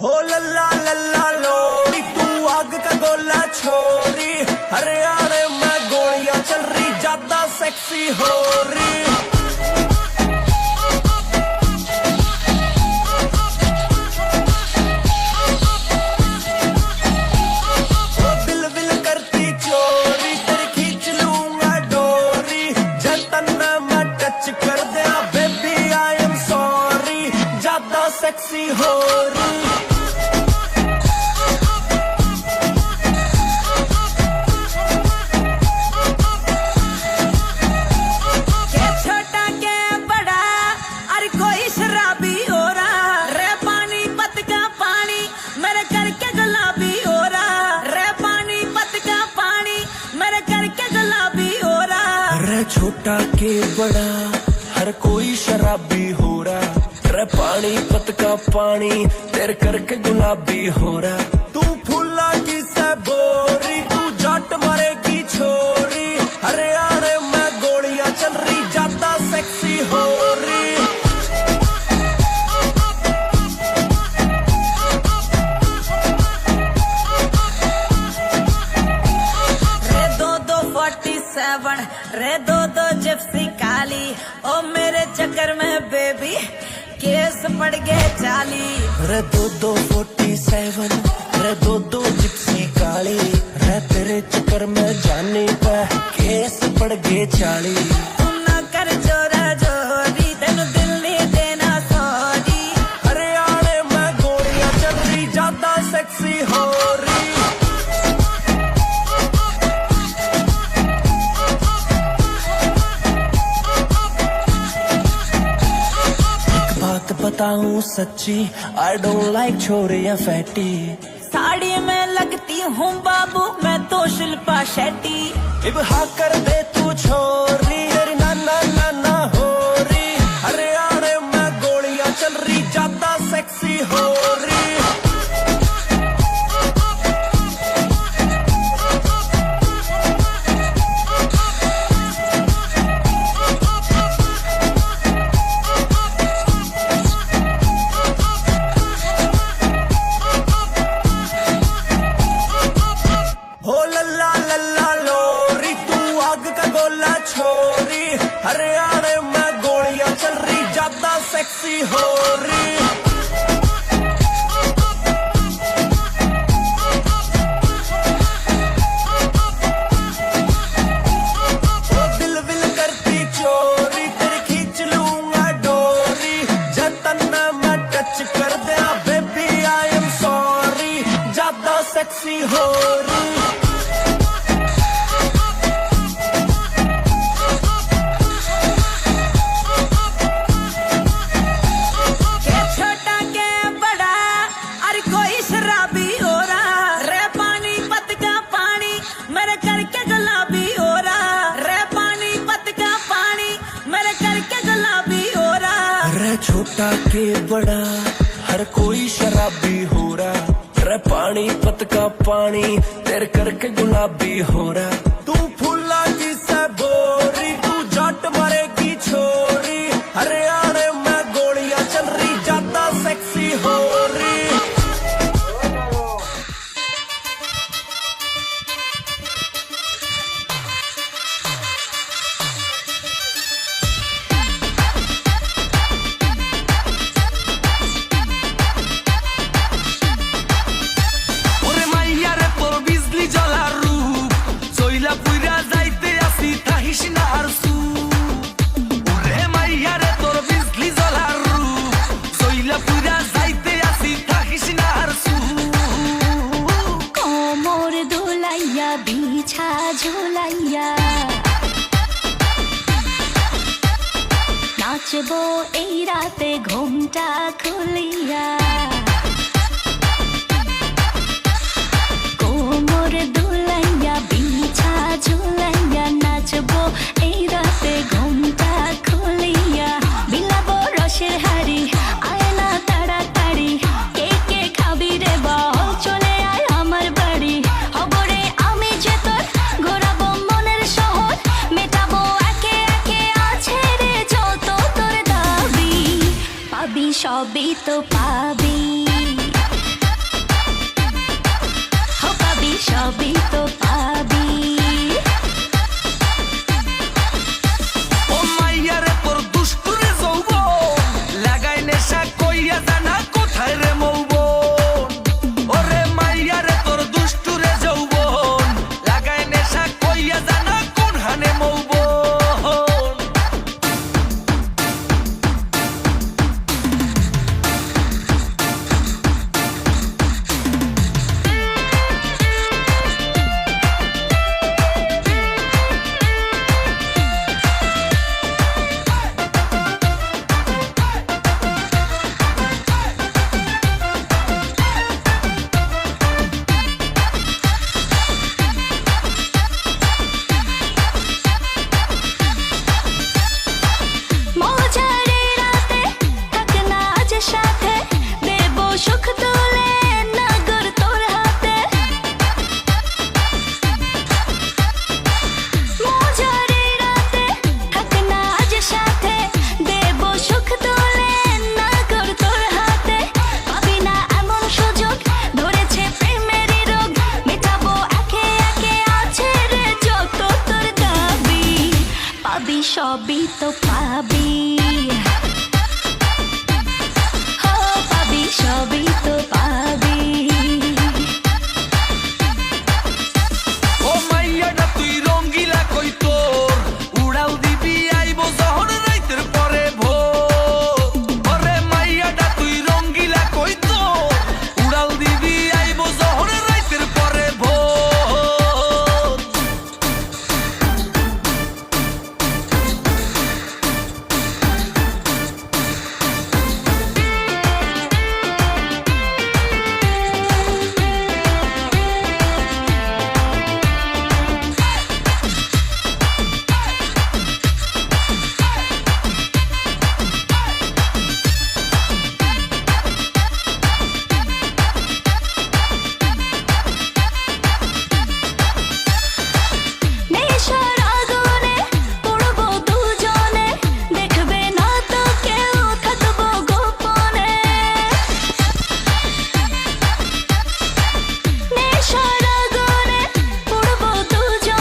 हो लल्ला लोरी तू आग का गोला छोरी, हरियाणा में गोलियां चल रही ज्यादा सेक्सी हो रही। सेक्सी हो रही के छोटा के बड़ा अरे कोई शराबी हो रहा रे, पानी पत का पानी मेरे करके गुलाबी हो रहा रे, पानी पत का पानी मेरे करके गुलाबी हो रहा रे। छोटा के बड़ा हर कोई शराबी हो रहा रे, पानी पत का पानी तेरे करके गुलाबी हो रहा। तू फूला की से बोरी, तू जट मरेगी छोरी, हरियाणा में गोलियां चल रही ज्यादा सेक्सी हो रही। रे 2-2-47 रे 2-2 जिप्सी काली, ओ मेरे चक्कर में बेबी केस पड़ गए 40 रे 2-2-47 रे 2-2 जिप्सी काली, रे तेरे चक्कर में जाने पे केस पड़ गए 40। तू ना कर जोरा जोरी, तेनू दिल नहीं देना सॉरी, हरियाणा में गोलियां चल रही ज्यादा सेक्सी हो रही। बताऊं सच्ची, आई डोंट लाइक छोरियां फैटी, साड़ी में लगती हूँ बाबू मैं तो शिल्पा शेट्टी। इब हाँ कर दे तू छोरी, तेरी नाना नाना हो रही, हरियाणा में गोलियां चल रही ज्यादा सेक्सी हो रही। छोरी हरियाणा में गोलियां चल रही ज्यादा सेक्सी हो रही। दिल विल करती चोरी, तेरी खींच लूंगा डोरी, जतन मैं टच कर दिया बेबी आई एम सॉरी, ज्यादा सेक्सी हो रही। छोटा के बड़ा हर कोई शराबी हो रहा रे, पानी पत का पानी तेरे करके गुलाबी हो रहा। तू फूला की से बोरी, तू जट मरेगी छोरी, हरियाणा में गोलियां चल रही ज्यादा सेक्सी हो रही। बिछा झुलाइया नाचबो এই রাতে ঘুমটা খুলিয়া।